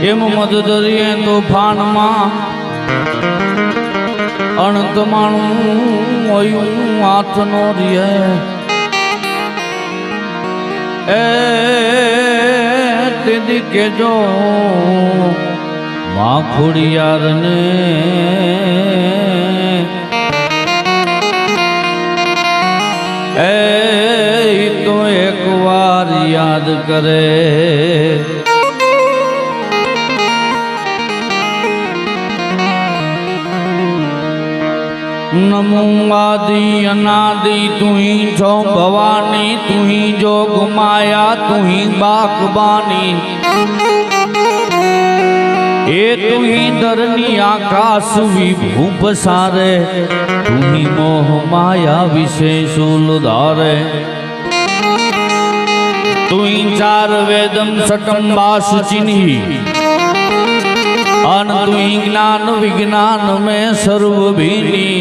એમ મદ દરિયે તોફાનમાં અણતમાણું હોયું હાથનો રે એ તેદી કેજો માં ખોડિયારને એ તો એક વાર યાદ કરે नमो आदि अनादि तू ही जो भवानी तू ही जो गुमाया तू ही बाकबानी ए तू ही धरनी आकाश विभू पसारे तू ही मोह माया विशेष उलधारे तू ही चार वेदम सटम बास चिन्ही अन तू ही ज्ञान विज्ञान में सर्वभीनी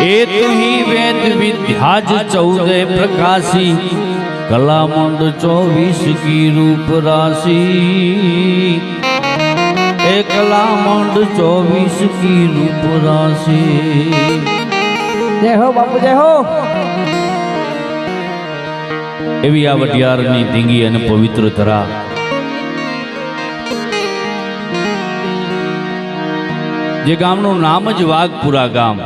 ए तू ही वेद विद्याज 14 प्रकाशी कलामंड 24 की रूप राशि ए कलामंड 24 की रूप राशि जय हो बापू जय हो एवी आ वटियारनी धींगी अने पवित्र धरा जे गामनु नाम ज वाघपुरा गाम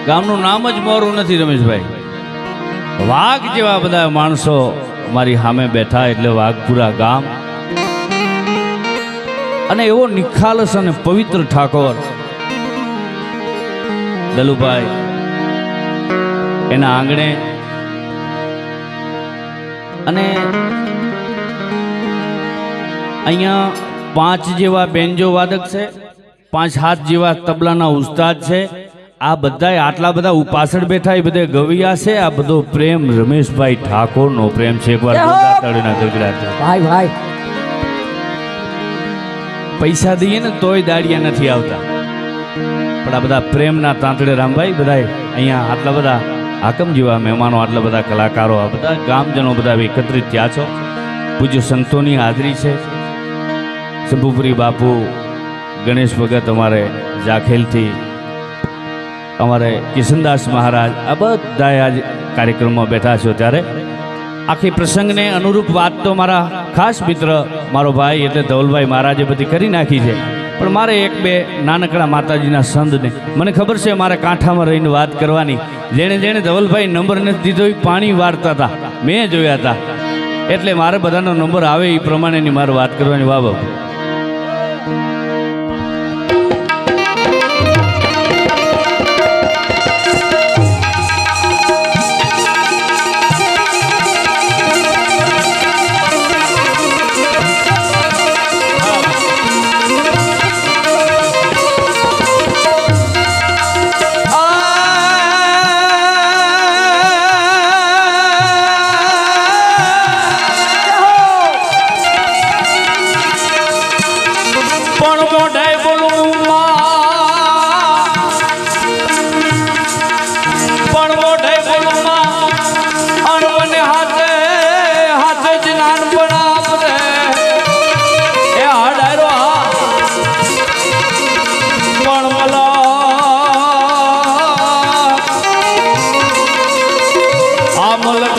गामनु नाम ज मोरू नहीं रमेश भाई वाघ जेवा बधा माणसो मारी सामे बैठा एटले वाघपुरा गाम अने एवो निखालस अने पवित्र ठाकोर दलुभाई एना आंगणे अने अहींया 5 जेवा बेंजो वादक है 5-7 जेवा तबलाना उस्ताद है आ बधाय आटला बधा पाछळ बैठा ए बधे गविया है आ बधो प्रेम रमेश भाई ठाकोर नो प्रेम छे। एक बार ताड़ीना गगड़ाट भाई भाई पैसा दीए ने तोय दाड़िया नहीं आवता पण आ बधा प्रेमना तांतड़े रामभाई बधाय अहींया आटला बधा हाकम जेवा मेहमानो आटला बधा कलाकारो आ बधा गामजनो बधा एकत्रित थया छो। पूज्य संतोनी हाजरी है शंभुपुरी बापू गणेश भगत अमारे जाखेल थी अमारे किशनदास महाराज आ बधाए आज कार्यक्रम में बैठा छो त्यारे आखी प्रसंग ने अनुरूप बात तो मारा खास मित्र मारो भाई एटले धवलभाई महाराजे बधी करी नाखी छे पण मारे एक बे नानकड़ा माताजीना संत ने मने खबर छे मारे कांठामां रहीने वात करवानी जेणे जेणे धवलभाई नंबर ने दीधो पाणी वारता था मैं जोया था एटले मारे बधानो नंबर आवे ई प्रमाणेनी मारे वात करवानी। वाह बापू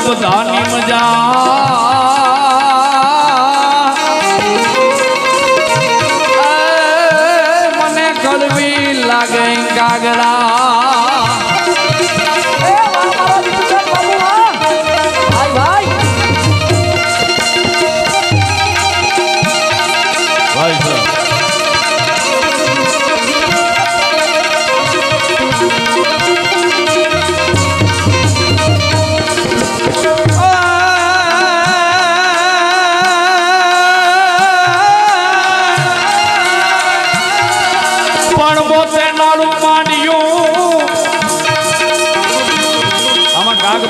बधानी मजा मने कड़वी लागे गागरा भाई भाई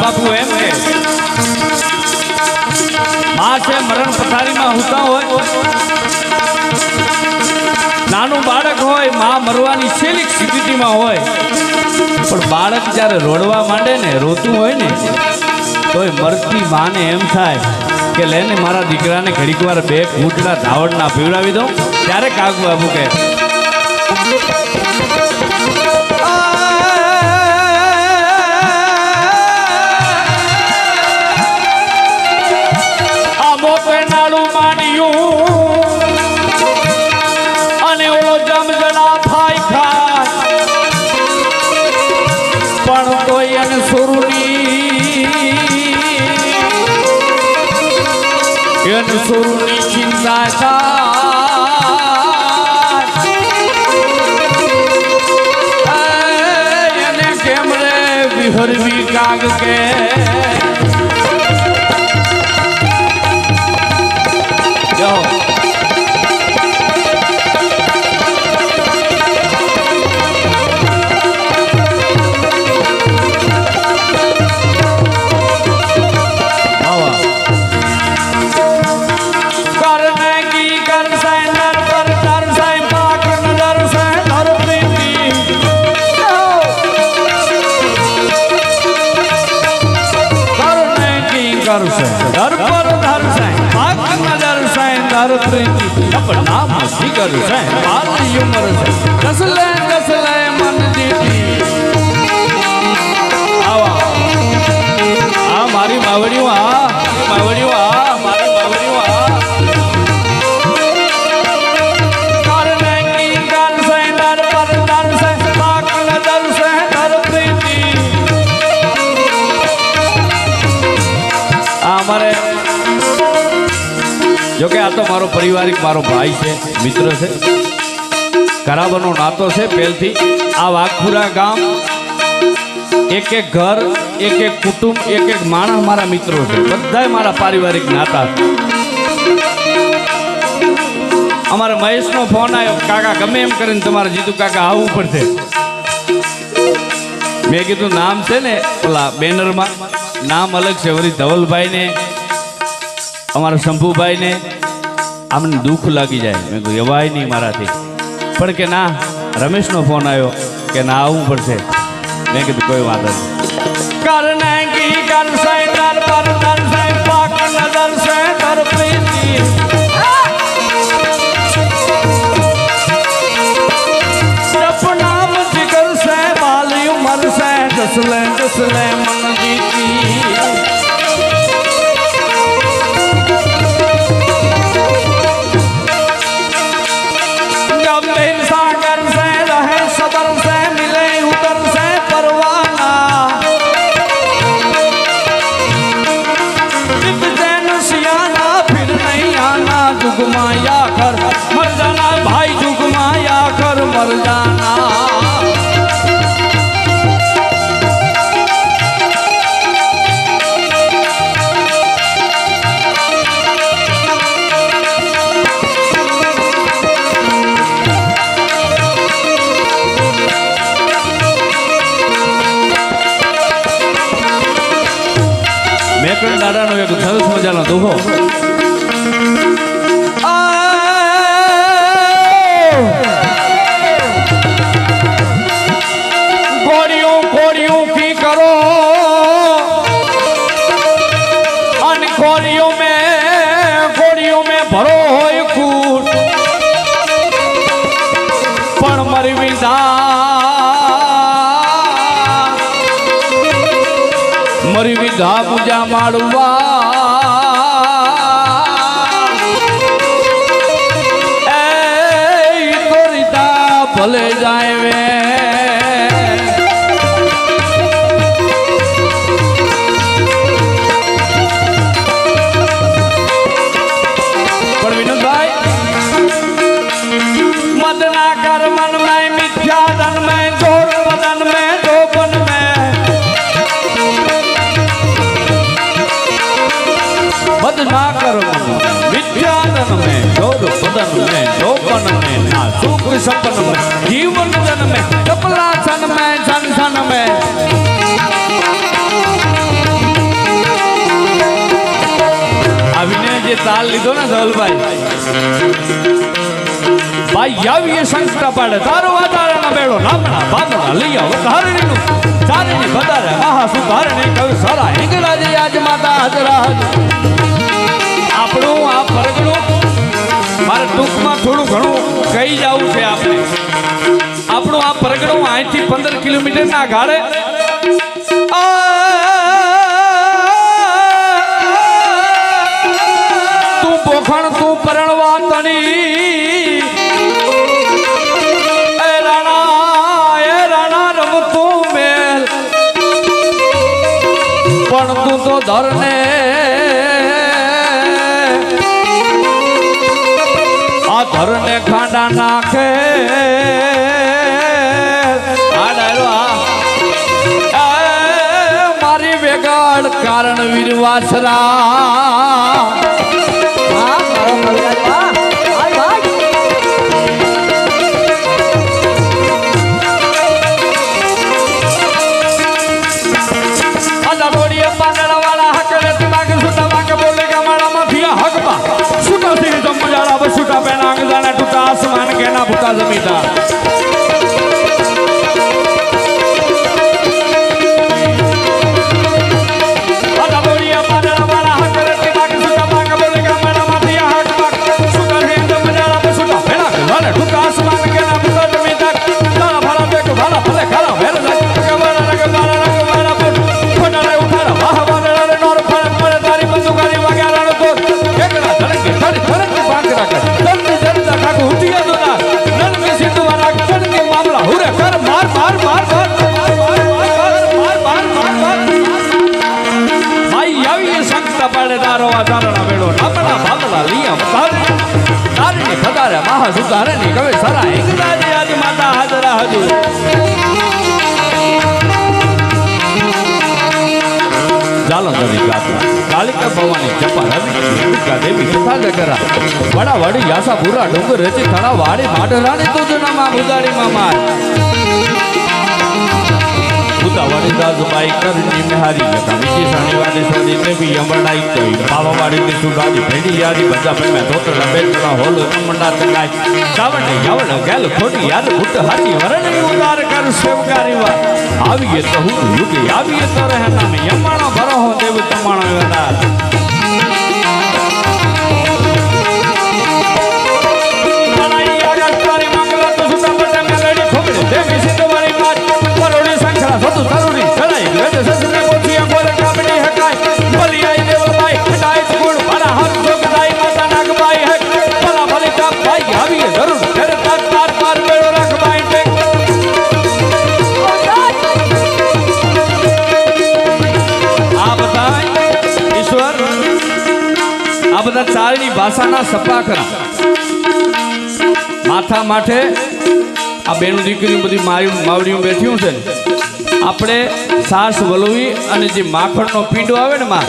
बापू एम के मां से मरण पथारी में होता हो नानू बाळक होय मां मरवानी छेली स्थिति में होय पण बाळक ज्यारे रोडवा मांडे ने रोतुं होय ने તોય મરતી માને એમ થાય કે લેને મારા દીકરાને ઘડીક વાર બે ઘૂંટના ધાવડના પીવડાવી દઉં. ત્યારે કાગ બાબુ કહે આ મોતે નાડું માન્યું અને ઓલો જમજણા થાય ખાય પણ તોય એને સુરની ચિંતા થાય એને કેમ રે વિહરવી કાગ કે જાઓ ધર પર ધર સાઈ પાક નજર સાઈ ધર પ્રીતિ अपना मस्ती कर साई बाली उम्र से दसले मन जीती आवा आ मारी मावड़ियों आ मारी मावड़ियों आ करने की कर साई धर पर धर साई पाक नजर साई धर प्रीति અમારે જો કે આ તો મારો પારિવારિક મારો ભાઈ છે, મિત્ર છે, કરાબનો નાતો છે પહેલથી. આ વાઘપુરા ગામ એક એક ઘર એક એક કુટુંબ એક એક માણસ મારા મિત્રો છે, બધાય મારા પારિવારિક નાતા. અમારે મહેશનો ફોન આવ્યો, કાકા ગમે એમ કરીને તમારે જીતુ કાકા આવવું પડશે. મેં કીધું નામ છે ને ઓલા બેનરમાં નામ અલગ છે, વળી ધવલભાઈ ને અમારા શંભુભાઈ ને આમને દુઃખ લાગી જાય. મેં કીધું એવાય નહીં મારાથી, પણ કે ના રમેશનો ફોન આવ્યો કે ના આવવું પડશે. મેં કીધું કોઈ વાંધો નહીં. કરને કી કર સે દર પર દર સે પાક નજર સે દર પ્રીતિ સપના મુજકર સે બાલી ઉમર સે દસલે મન જીતી गंभीर सागर से रहे सबर से मिले उतर से परवाना जैन सियाना फिर नहीं आना जुगमाया कर मर जाना भाई जुगमाया कर मर जाना મેકરણ દાદાનો એક સરસ મજાનો દુહો. કોડિયું કી કરો અને કોડિયું મેં ભરો હોય કૂટ પણ મરી વિધા પૂજા માડવા એ તો રીતા ભલે જાય વે પણ વિનોદભાઈ મદના કર મન में मिथ्या धन में जोर बदन में जोबन में बदना कर विद्याधन में जोर बदन में जोबन में ना सुख सपन में जीवन जन में कपला सन में सन सन में अभिनय जे ताल लीधो ने धवलभाई भाई यावी संकट पड़े तारो आधारण बेड़ो नामना बादना लिया हरणी नु चारणी बदारे महा सुधारणी कवि सारा हिंगराज आज હાજરા આપણું આ પરગણું મારે ટૂંકમાં થોડું ઘણું કહી જવું છે આપણે આપણું આ પરગણું અહીંથી 15 કિલોમીટરના ગાળે તું પોખણ તું પરણવા તણી એ રાણા રમતું મેલ પણ તું તો ધરને આ ધરને ખાંડા નાખે મારી વેગાડ કારણ વીર વાસરા आसमान के ना भूता जमीता સુધારણી કવે સરા એકદાજી આજ માતા હાજરા હજુ ચાલો નવી ગાતા કાલિકા ભવાની ચપા રવિ અંબિકા દેવી કથા જગરા વડા વડી યાસા પૂરા ડુંગર રચી થડા વાડી માઢરાણી તુજના માં ઉદાડી માં માર ઉદાવાડી દાસબાઈ કરણી મેહારી કથા વિજય સાણીવાદી સોની દેવી અંબરડાઈ તોઈ બાવાવાડી ની સુગાડી ભેડી યારી બધા મે ધોતર બેટના હોલ મંડા તકાય સાવણ યાવણ ગેલ ખોટી યાદ ભૂત હાથી વરણની ઉદાર કર સેવકારી વા આવીએ તો હું યુગે આવીએ તો રહે નામે યમાણો ભરો હો દેવ તમાણો વેદાર બનાઈ આગળ તારી મંગલા તો સુતા બટે મેલડી ખોબડે દેવી સિંધવારી માર પરોડી સંખરા સતુ તરુડી ચડાઈ વેદ સસને પોથિયા બોલે કામડી હકાય બલિયાઈ દેવબાઈ હટાઈ ગુણ ભરા હાથ જોગદાઈ માતા નાગબાઈ હે ભલા ભલી કાપ ભાઈ આવીએ જરૂર ઘરે તાર તાર પાર બેડો રાખબાઈ ટેક આ બધા ઈશ્વર આ બધા ચારની ભાષાના સપાખરા માથા માથે આ બેનું દીકરીઓ બધી માવડીઓ બેઠ્યું છે ને આપણે સાસ વલવી અને જે માખણનો પીંડો આવે ને માં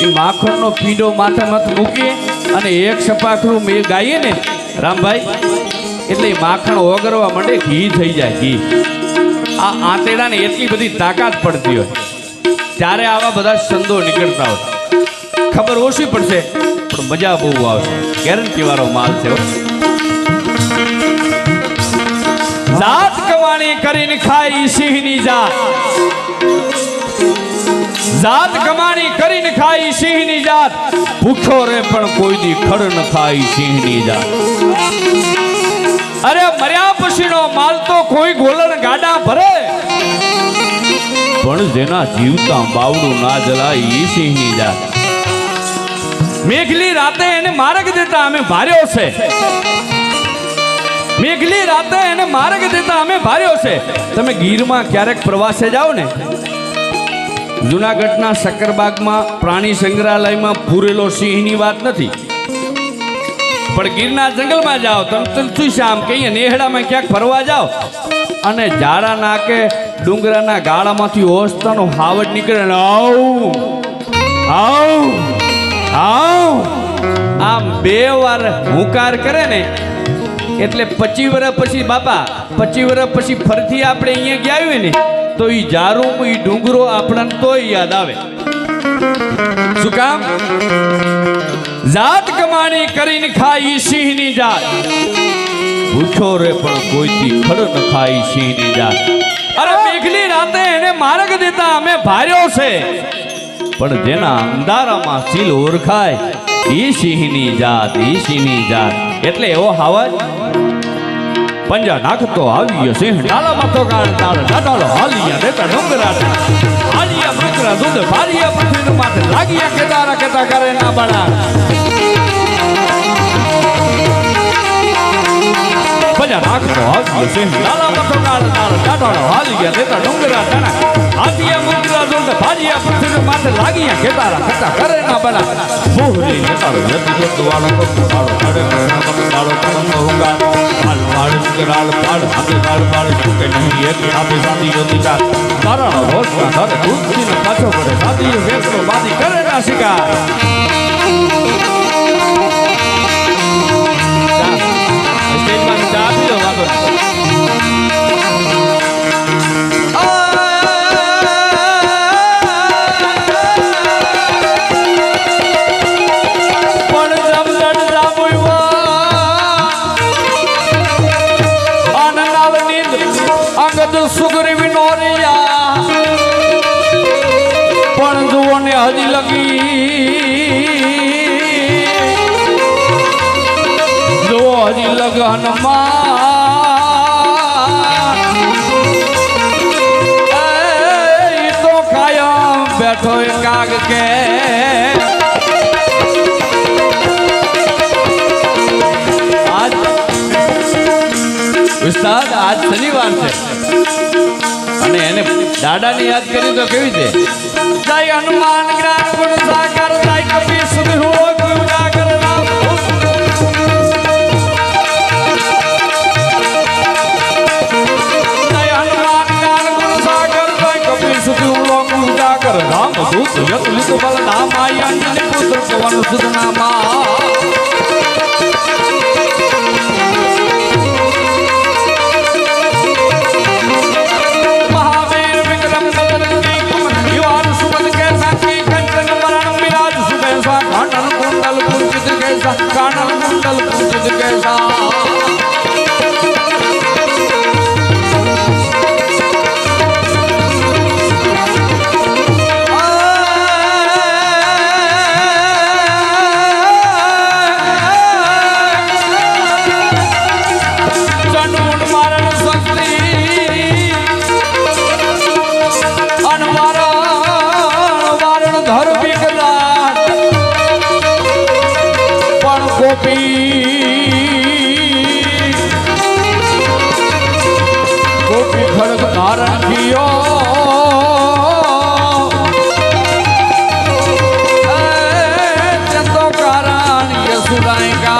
એ માખણનો પીંડો માથા માથે મૂકીએ અને એક સપાખરું મેં ગાઈએ ને રામભાઈ એટલે માખણ ઓગળવા માંડે ઘી થઈ જાય ઘી આ આંતેડાને એટલી બધી તાકાત પડતી હોય ત્યારે આવા બધા છંદો નીકળતા હોય ખબર ઓછી પડશે પણ મજા બહુ આવશે ગેરંટી વાળો માલ છે જાત કમાણી કરીને ખાઈ સિંહની જાત જાત કમાણી કરીને ખાઈ સિંહની જાત ભૂખ્યો રે પણ કોઈ દી ખડ ન ખાઈ સિંહની જાત અરે મર્યા પછીનો માલ તો કોઈ ગોલણ ગાડા ભરે પણ જેના જીવતા બાવડું ના જલાય ઈ સિંહની જાત મેઘલી રાતે એને માર્ગ દેતા અમે ભાર્યો છે મેઘલી રાતે એને માર્ગ દેતા અમે ભાર્યો છે તમે ગીરમાં ક્યારેક પ્રવાસે જાઓ ને જુનાગઢના સક્કરબાગમાં પ્રાણી સંગ્રહાલયમાં પૂરેલો સિંહની વાત નથી પણ ગીરના જંગલમાં જાઓ તમે તુલસીશ્યામ કે અહીંયા નેહડામાં ક્યાંક ફરવા જાઓ અને ઝાડા નાકે ડુંગરાના ગાળામાંથી ઓસતાનો હાવડ નીકળે ને આવ આવ આવ આમ 2 વાર હુંકાર કરે ને એટલે 25 વર્ષ પછી બાપા 25 વર્ષ પછી ફરીથી આપણે અહીંયા ગયા હોય ને તો ઈ જારું ઈ ડુંગરો આપણને તોય યાદ આવે શું કામ જાત કમાણી કરીને ખાઈ સિંહની જાત ભૂખ્યો રે પણ કોઈથી ખડ ન ખાઈ સિંહની જાત અરે મેઘલી રાતે એને માર્ગ દેતા અમે ભાર્યો છે પણ જેના અંધારામાં સીલ ઓળખાય ઈ સિંહની જાત એટલે એવો હાવજ પંજા નાખતો આવ્યો સિંહ ડાલામાં તો કાળ તાળ ડાડાલો હાલિયા દેતા ડુંગરા હાલિયા મૃગરા દૂધ ભારિયા પૃથ્વીનું માથે લાગિયા કેતા કરે ના બળા પંજા નાખતો આવ્યો સિંહ ડાલામાં તો કાળ તાળ ડાડાલો હાલિયા દેતા ડુંગરા હાલિયા મૃગરા દૂધ ભારિયા પૃથ્વીનું માથે લાગિયા કેતા કરે ના બળા બોહરી નેતારો જતી જતો વાળો કોળાળો કાઢે કાળો કલંગો હુંગા પાડ હાથે પાડ કે નહીં એક હાથે સાદી યોતિકા તારાનો રોષના ઘરે દૂધથી પાછો પડે સાદી વેકરો બાદી કરે ના શિકાર સ્ટેજમાં ચા પીઓ વાગો સુગ્રીવી નોરિયા પણ જુઓ ને હજી લગી તો કાયમ બેઠો કાગ કે ઉસ્તાદ આજ શનિવાર છે અને એને દાદાની યાદ કરી તો કેવી છે જય હનુમાન જ્ઞાન ગુણ સાગર જય કપી સુધ હો ગુણાગર રામ જય હનુમાન જ્ઞાન ગુણ સાગર જય કપી સુધ હો ગુણાગર રામ દૂત યત લિત બલ નામ આઈ અંજની પુત્ર પવન સુધ નામા कानल कुंडल पूजित कैसा चंडून मारण शक्ति अनवारण वारण धर विकला गोपी खड़ग धारण कियो चंदो कारण यसुदाई का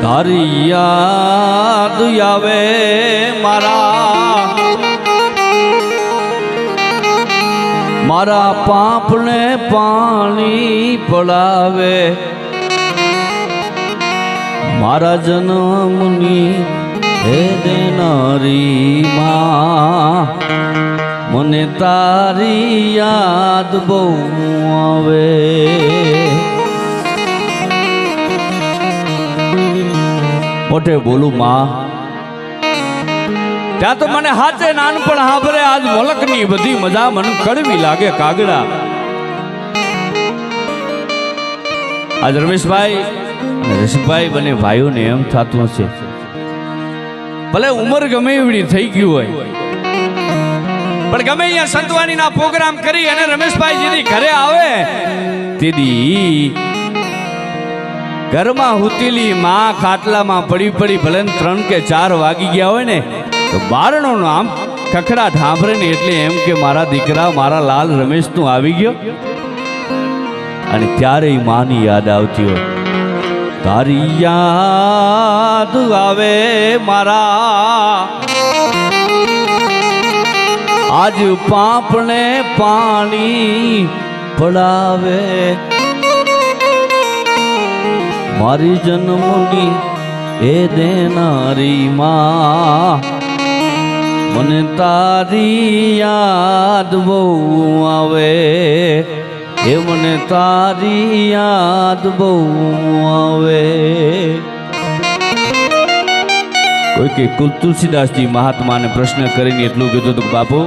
તારી યાદ આવે મારા પાપને પાણી પડાવે મારા જન્મની હે દેનારી માં મને તારી યાદ બહુ આવે મોટે બોલું માં ત્યાં તો મને હાચે નાનપણ હાભરે આજ મોલકની બધી મજા મને કડવી લાગે કાગડા આજ રમેશભાઈ અને રસિકભાઈ બંને ભાઈઓને એમ થતું હશે ભલે ઉંમર ગમે એવડી થઈ ગયું હોય પણ ગમે અહીંયા સંતવાણીના પ્રોગ્રામ કરી અને રમેશભાઈ જેની ઘરે આવે તેદી ઘરમાં હુતીલી માં ખાટલામાં પડી પડી ભલે ને 3 કે 4 વાગી ગયા હોય ને તો બારણોનું આમ ખખડાટ સાંભળે ને એટલે એમ કે મારા દીકરા મારા લાલ રમેશ તું આવી ગયો. અને ત્યારે ઈ માની યાદ આવતી હોય. તારી યાદ આવે મારા આજ પાપને પાણી પડાવે મારી જન્મની એ દેનારી માં મને તારી યાદ બહુ આવે એ મને તારી યાદ બહુ આવે. કોઈ કે તુલસીદાસજી મહાત્માને પ્રશ્ન કરીને એટલું કીધું હતું, બાપુ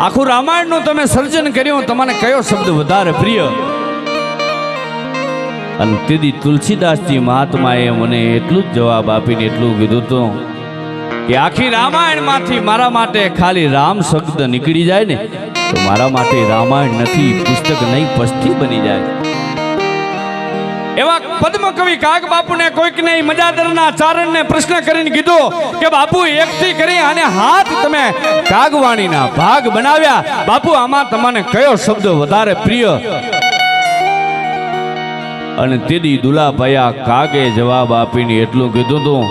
આખું રામાયણનું તમે સર્જન કર્યું, તમને કયો શબ્દ વધારે પ્રિય? અને તેથી તુલસીદાસજી મહાત્માએ મને એટલું જ જવાબ આપીને એટલું કીધું હતું કે આખી રામાયણમાંથી મારા માટે ખાલી રામ શબ્દ નીકળી જાય ને તો મારા માટે રામાયણ નથી, પુસ્તક નહીં, પસ્તી બની જાય. એવા પદ્મ કવિ કાગ બાપુને કોઈક નહીં મજાદરના ચારણને પ્રશ્ન કરીને કીધું કે બાપુ એકથી કરી અને હાથ તમે કાગવાણીના ભાગ બનાવ્યા, બાપુ આમાં તમને કયો શબ્દ વધારે પ્રિય? અને તેદી દુલાભાયા કાગે જવાબ આપીને એટલું કીધું હતું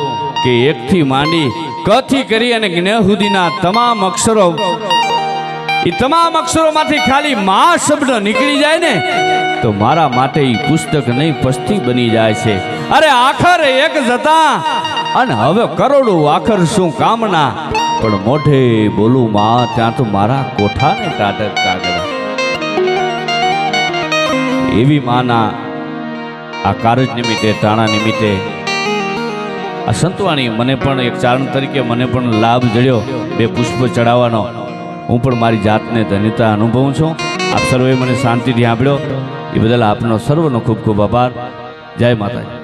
કે એકથી માંડી કથી કરી અને જ્ઞ સુધીના તમામ અક્ષરો, એ તમામ અક્ષરોમાંથી ખાલી મા શબ્દ નીકળી જાય ને તો મારા માટે એ પુસ્તક નહીં, પસ્તી બની જાય છે. અરે આખર એક જતા અને હવે કરોડો આખર શું કામના, પણ મોઢે બોલું માં ત્યાં તો મારા કોઠાને ટાટક કાગડા. એવી માના આ કારજ નિમિત્તે, ટાણા નિમિત્તે આ સંતવાણી મને પણ એક ચારણ તરીકે મને પણ લાભ જડ્યો 2 પુષ્પ ચડાવવાનો. હું પણ મારી જાતને ધન્યતા અનુભવું છું. આપ સર્વે મને શાંતિથી સાંભળ્યો એ બદલ આપનો સર્વનો ખૂબ ખૂબ આભાર. જય માતાજી.